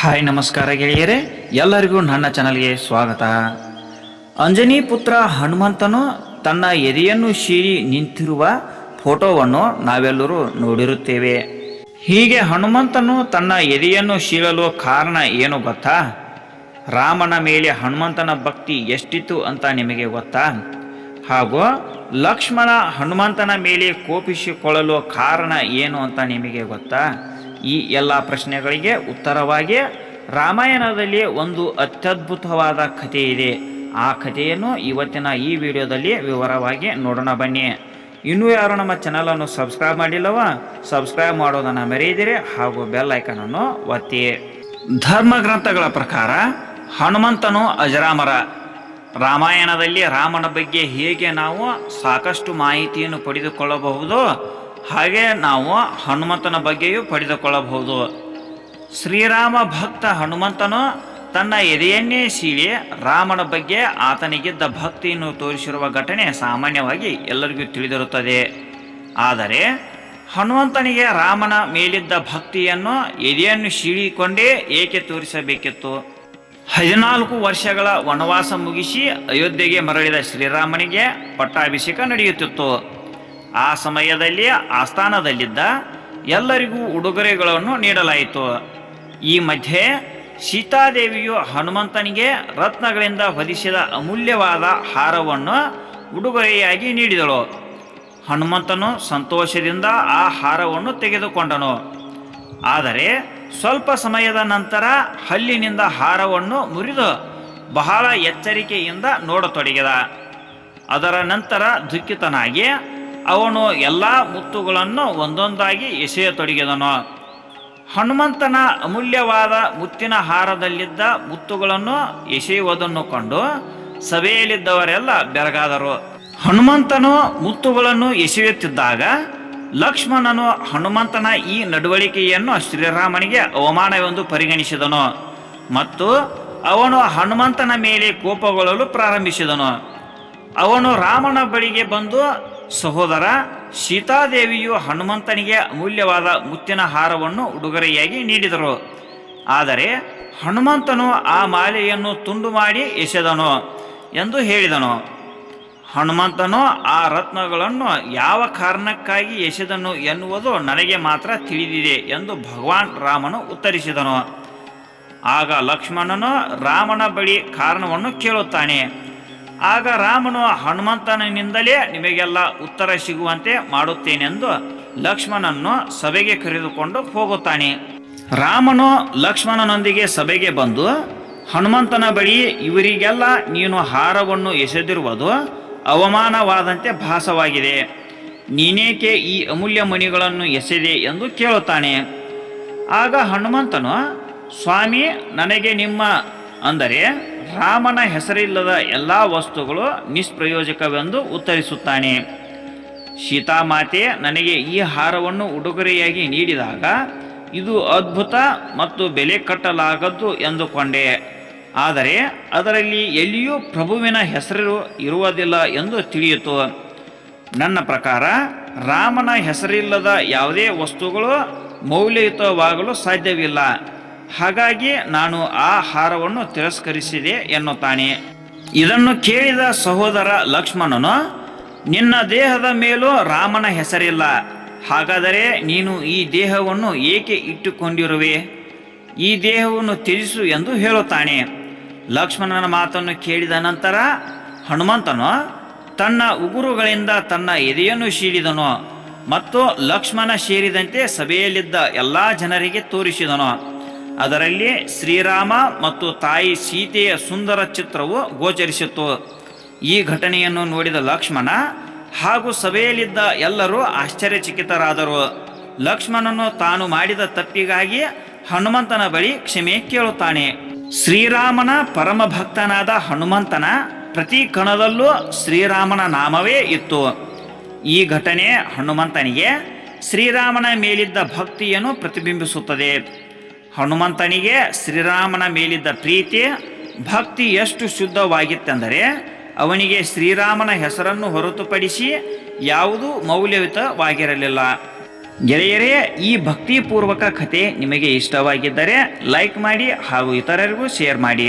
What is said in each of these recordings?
Hi ನಮಸ್ಕಾರ ಗೆಳೆಯರೇ, ಎಲ್ಲರಿಗೂ ನನ್ನ ಚಾನಲ್ಗೆ ಸ್ವಾಗತ. ಅಂಜನಿ ಪುತ್ರ ಹನುಮಂತನು ತನ್ನ ಎದೆಯನ್ನು ಶೀರಿ ನಿಂತಿರುವ ಫೋಟೋವನ್ನು ನಾವೆಲ್ಲರೂ ನೋಡಿರುತ್ತೇವೆ. ಹೀಗೆ ಹನುಮಂತನು ತನ್ನ ಎದೆಯನ್ನು ಶೀಳಲು ಕಾರಣ ಏನು ಗೊತ್ತಾ? ರಾಮನ ಮೇಲೆ ಹನುಮಂತನ ಭಕ್ತಿ ಎಷ್ಟಿತ್ತು ಅಂತ ನಿಮಗೆ ಗೊತ್ತಾ? ಹಾಗೂ ಲಕ್ಷ್ಮಣ ಹನುಮಂತನ ಮೇಲೆ ಕೋಪಿಸಿಕೊಳ್ಳಲು ಕಾರಣ ಏನು ಅಂತ ನಿಮಗೆ ಗೊತ್ತಾ? ಈ ಎಲ್ಲ ಪ್ರಶ್ನೆಗಳಿಗೆ ಉತ್ತರವಾಗಿ ರಾಮಾಯಣದಲ್ಲಿ ಒಂದು ಅತ್ಯದ್ಭುತವಾದ ಕಥೆ ಇದೆ. ಆ ಕಥೆಯನ್ನು ಇವತ್ತಿನ ಈ ವಿಡಿಯೋದಲ್ಲಿ ವಿವರವಾಗಿ ನೋಡೋಣ ಬನ್ನಿ. ಇನ್ನೂ ಯಾರು ನಮ್ಮ ಚಾನಲನ್ನು ಸಬ್ಸ್ಕ್ರೈಬ್ ಮಾಡಿಲ್ಲವ ಸಬ್ಸ್ಕ್ರೈಬ್ ಮಾಡೋದನ್ನು ಮರೆಯದಿರಿ ಹಾಗೂ ಬೆಲ್ ಐಕನನ್ನು ಒತ್ತಿ. ಧರ್ಮ ಗ್ರಂಥಗಳ ಪ್ರಕಾರ ಹನುಮಂತನು ಅಜರಾಮರ. ರಾಮಾಯಣದಲ್ಲಿ ರಾಮನ ಬಗ್ಗೆ ಹೇಗೆ ನಾವು ಸಾಕಷ್ಟು ಮಾಹಿತಿಯನ್ನು ಪಡೆದುಕೊಳ್ಳಬಹುದು, ಹಾಗೆ ನಾವು ಹನುಮಂತನ ಬಗ್ಗೆಯೂ ಪಡೆದುಕೊಳ್ಳಬಹುದು. ಶ್ರೀರಾಮ ಭಕ್ತ ಹನುಮಂತನು ತನ್ನ ಎದೆಯನ್ನೇ ಸೀಳಿ ರಾಮನ ಬಗ್ಗೆ ಆತನಿಗಿದ್ದ ಭಕ್ತಿಯನ್ನು ತೋರಿಸಿರುವ ಘಟನೆ ಸಾಮಾನ್ಯವಾಗಿ ಎಲ್ಲರಿಗೂ ತಿಳಿದಿರುತ್ತದೆ. ಆದರೆ ಹನುಮಂತನಿಗೆ ರಾಮನ ಮೇಲಿದ್ದ ಭಕ್ತಿಯನ್ನು ಎದೆಯನ್ನು ಸೀಳಿಕೊಂಡೇ ಏಕೆ ತೋರಿಸಬೇಕಿತ್ತು? 14 ವರ್ಷಗಳ ವನವಾಸ ಮುಗಿಸಿ ಅಯೋಧ್ಯೆಗೆ ಮರಳಿದ ಶ್ರೀರಾಮನಿಗೆ ಪಟ್ಟಾಭಿಷೇಕ ನಡೆಯುತ್ತಿತ್ತು. ಆ ಸಮಯದಲ್ಲಿ ಆಸ್ಥಾನದಲ್ಲಿದ್ದ ಎಲ್ಲರಿಗೂ ಉಡುಗೊರೆಗಳನ್ನು ನೀಡಲಾಯಿತು. ಈ ಮಧ್ಯೆ ಸೀತಾದೇವಿಯು ಹನುಮಂತನಿಗೆ ರತ್ನಗಳಿಂದ ಹೊದಿಸಿದ ಅಮೂಲ್ಯವಾದ ಹಾರವನ್ನು ಉಡುಗೊರೆಯಾಗಿ ನೀಡಿದಳು. ಹನುಮಂತನು ಸಂತೋಷದಿಂದ ಆ ಹಾರವನ್ನು ತೆಗೆದುಕೊಂಡನು. ಆದರೆ ಸ್ವಲ್ಪ ಸಮಯದ ನಂತರ ಹಲ್ಲಿನಿಂದ ಹಾರವನ್ನು ಮುರಿದು ಬಹಳ ಎಚ್ಚರಿಕೆಯಿಂದ ನೋಡತೊಡಗಿದ. ಅದರ ನಂತರ ದುಃಖಿತನಾಗಿ ಅವನು ಎಲ್ಲ ಮುತ್ತುಗಳನ್ನು ಒಂದೊಂದಾಗಿ ಎಸೆಯತೊಡಗಿದನು. ಹನುಮಂತನ ಅಮೂಲ್ಯವಾದ ಮುತ್ತಿನ ಹಾರದಲ್ಲಿದ್ದ ಮುತ್ತುಗಳನ್ನು ಎಸೆಯುವುದನ್ನು ಕಂಡು ಸಭೆಯಲ್ಲಿದ್ದವರೆಲ್ಲ ಬೆರಗಾದರು. ಹನುಮಂತನು ಮುತ್ತುಗಳನ್ನು ಎಸೆಯುತ್ತಿದ್ದಾಗ ಲಕ್ಷ್ಮಣನು ಹನುಮಂತನ ಈ ನಡವಳಿಕೆಯನ್ನು ಶ್ರೀರಾಮನಿಗೆ ಅವಮಾನವೆಂದು ಪರಿಗಣಿಸಿದನು ಮತ್ತು ಅವನು ಹನುಮಂತನ ಮೇಲೆ ಕೋಪಗೊಳ್ಳಲು ಪ್ರಾರಂಭಿಸಿದನು. ಅವನು ರಾಮನ ಬಳಿಗೆ ಬಂದು, ಸಹೋದರ, ಸೀತಾದೇವಿಯು ಹನುಮಂತನಿಗೆ ಅಮೂಲ್ಯವಾದ ಮುತ್ತಿನ ಹಾರವನ್ನು ಉಡುಗೊರೆಯಾಗಿ ನೀಡಿದರು. ಆದರೆ ಹನುಮಂತನು ಆ ಮಾಲೆಯನ್ನು ತುಂಡು ಮಾಡಿ ಎಸೆದನು ಎಂದು ಹೇಳಿದನು. ಹನುಮಂತನು ಆ ರತ್ನಗಳನ್ನು ಯಾವ ಕಾರಣಕ್ಕಾಗಿ ಎಸೆದನು ಎನ್ನುವುದು ನನಗೆ ಮಾತ್ರ ತಿಳಿದಿದೆ ಎಂದು ಭಗವಾನ್ ರಾಮನು ಉತ್ತರಿಸಿದನು. ಆಗ ಲಕ್ಷ್ಮಣನು ರಾಮನ ಬಳಿ ಕಾರಣವನ್ನು ಕೇಳುತ್ತಾನೆ. ಆಗ ರಾಮನು ಹನುಮಂತನಿಂದಲೇ ನಿಮಗೆಲ್ಲ ಉತ್ತರ ಸಿಗುವಂತೆ ಮಾಡುತ್ತೇನೆಂದು ಲಕ್ಷ್ಮಣನನ್ನು ಸಭೆಗೆ ಕರೆದುಕೊಂಡು ಹೋಗುತ್ತಾನೆ. ರಾಮನು ಲಕ್ಷ್ಮಣನೊಂದಿಗೆ ಸಭೆಗೆ ಬಂದು ಹನುಮಂತನ ಬಳಿ, ಇವರಿಗೆಲ್ಲ ನೀನು ಹಾರವನ್ನು ಎಸೆದಿರುವುದು ಅವಮಾನವಾದಂತೆ ಭಾಸವಾಗಿದೆ. ನೀನೇಕೆ ಈ ಅಮೂಲ್ಯ ಮಣಿಗಳನ್ನು ಎಸೆದೆ ಎಂದು ಕೇಳುತ್ತಾನೆ. ಆಗ ಹನುಮಂತನು, ಸ್ವಾಮಿ, ನನಗೆ ನಿಮ್ಮ ಅಂದರೆ ರಾಮನ ಹೆಸರಿಲ್ಲದ ಎಲ್ಲ ವಸ್ತುಗಳು ನಿಷ್ಪ್ರಯೋಜಕವೆಂದು ಉತ್ತರಿಸುತ್ತಾನೆ. ಸೀತಾಮಾತೆ ನನಗೆ ಈ ಹಾರವನ್ನು ಉಡುಗೊರೆಯಾಗಿ ನೀಡಿದಾಗ ಇದು ಅದ್ಭುತ ಮತ್ತು ಬೆಲೆ ಕಟ್ಟಲಾಗದ್ದು ಎಂದುಕೊಂಡೆ. ಆದರೆ ಅದರಲ್ಲಿ ಎಲ್ಲಿಯೂ ಪ್ರಭುವಿನ ಹೆಸರು ಇರುವುದಿಲ್ಲ ಎಂದು ತಿಳಿಯಿತು. ನನ್ನ ಪ್ರಕಾರ ರಾಮನ ಹೆಸರಿಲ್ಲದ ಯಾವುದೇ ವಸ್ತುಗಳು ಮೌಲ್ಯಯುತವಾಗಲು ಸಾಧ್ಯವಿಲ್ಲ. ಹಾಗಾಗಿ ನಾನು ಆ ಹಾರವನ್ನು ತಿರಸ್ಕರಿಸಿದೆ ಎನ್ನುತ್ತಾನೆ. ಇದನ್ನು ಕೇಳಿದ ಸಹೋದರ ಲಕ್ಷ್ಮಣನು, ನಿನ್ನ ದೇಹದ ಮೇಲೂ ರಾಮನ ಹೆಸರಿಲ್ಲ, ಹಾಗಾದರೆ ನೀನು ಈ ದೇಹವನ್ನು ಏಕೆ ಇಟ್ಟುಕೊಂಡಿರುವೆ? ಈ ದೇಹವನ್ನು ತ್ಯಜಿಸು ಎಂದು ಹೇಳುತ್ತಾನೆ. ಲಕ್ಷ್ಮಣನ ಮಾತನ್ನು ಕೇಳಿದ ನಂತರ ಹನುಮಂತನು ತನ್ನ ಉಗುರುಗಳಿಂದ ತನ್ನ ಎದೆಯನ್ನು ಸೀಳಿದನು ಮತ್ತು ಲಕ್ಷ್ಮಣ ಸೇರಿದಂತೆ ಸಭೆಯಲ್ಲಿದ್ದ ಎಲ್ಲ ಜನರಿಗೆ ತೋರಿಸಿದನು. ಅದರಲ್ಲಿ ಶ್ರೀರಾಮ ಮತ್ತು ತಾಯಿ ಸೀತೆಯ ಸುಂದರ ಚಿತ್ರವು ಗೋಚರಿಸಿತು. ಈ ಘಟನೆಯನ್ನು ನೋಡಿದ ಲಕ್ಷ್ಮಣ ಹಾಗೂ ಸಭೆಯಲ್ಲಿದ್ದ ಎಲ್ಲರೂ ಆಶ್ಚರ್ಯಚಕಿತರಾದರು. ಲಕ್ಷ್ಮಣನು ತಾನು ಮಾಡಿದ ತಪ್ಪಿಗಾಗಿ ಹನುಮಂತನ ಬಳಿ ಕ್ಷಮೆ ಕೇಳುತ್ತಾನೆ. ಶ್ರೀರಾಮನ ಪರಮ ಭಕ್ತನಾದ ಹನುಮಂತನ ಪ್ರತಿ ಕಣದಲ್ಲೂ ಶ್ರೀರಾಮನ ನಾಮವೇ ಇತ್ತು. ಈ ಘಟನೆ ಹನುಮಂತನಿಗೆ ಶ್ರೀರಾಮನ ಮೇಲಿದ್ದ ಭಕ್ತಿಯನ್ನು ಪ್ರತಿಬಿಂಬಿಸುತ್ತದೆ. ಹನುಮಂತನಿಗೆ ಶ್ರೀರಾಮನ ಮೇಲಿದ್ದ ಪ್ರೀತಿ ಭಕ್ತಿ ಎಷ್ಟು ಶುದ್ಧವಾಗಿತ್ತೆಂದರೆ ಅವನಿಗೆ ಶ್ರೀರಾಮನ ಹೆಸರನ್ನು ಹೊರತುಪಡಿಸಿ ಯಾವುದೂ ಮೌಲ್ಯಯುತವಾಗಿರಲಿಲ್ಲ. ಗೆಳೆಯರೇ, ಈ ಭಕ್ತಿಪೂರ್ವಕ ಕಥೆ ನಿಮಗೆ ಇಷ್ಟವಾಗಿದ್ದರೆ ಲೈಕ್ ಮಾಡಿ ಹಾಗೂ ಇತರರಿಗೂ ಶೇರ್ ಮಾಡಿ.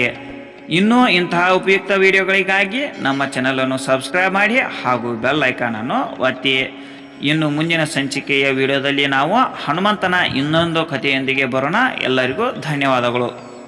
ಇನ್ನೂ ಇಂತಹ ಉಪಯುಕ್ತ ವಿಡಿಯೋಗಳಿಗಾಗಿ ನಮ್ಮ ಚಾನಲನ್ನು ಸಬ್ಸ್ಕ್ರೈಬ್ ಮಾಡಿ ಹಾಗೂ ಬೆಲ್ ಐಕಾನನ್ನು ಒತ್ತಿ. ಇನ್ನು ಮುಂದಿನ ಸಂಚಿಕೆಯ ವಿಡಿಯೋದಲ್ಲಿ ನಾವು ಹನುಮಂತನ ಇನ್ನೊಂದು ಕಥೆಯೊಂದಿಗೆ ಬರೋಣ. ಎಲ್ಲರಿಗೂ ಧನ್ಯವಾದಗಳು.